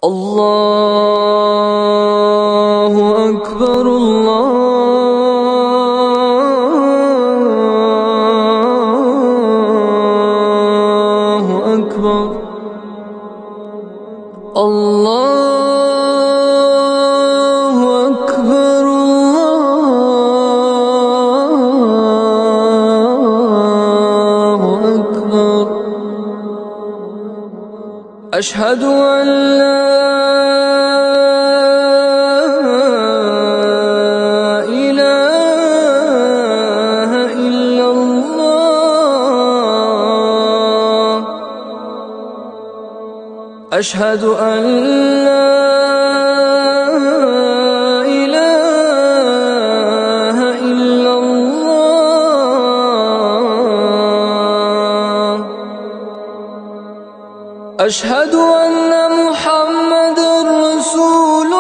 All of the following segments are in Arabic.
الله أكبر الله أكبر الله أكبر الله أكبر أشهد أن لا إله إلا الله أشهد أن لا إله إلا الله أشهد أن محمدًا رسول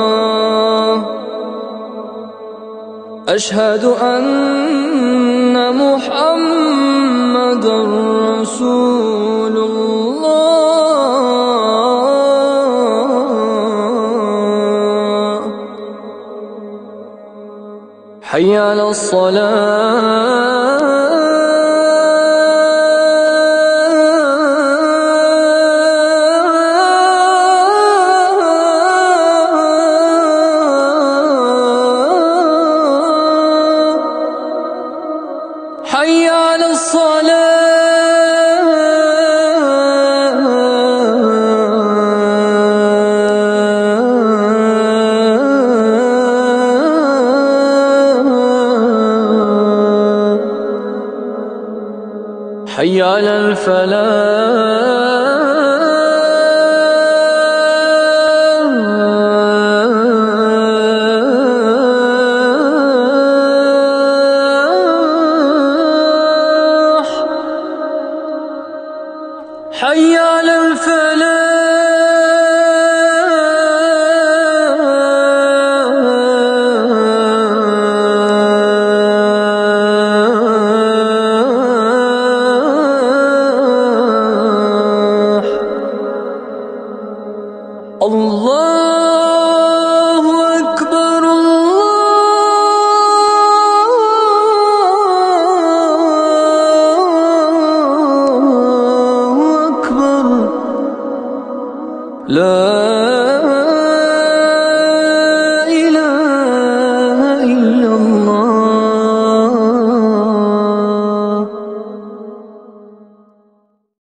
الله أشهد أن محمدًا رسول الله حي على الصلاة حي على الصلاة حي على الفلاح حي على الفلاح الله أكبر الله أكبر لا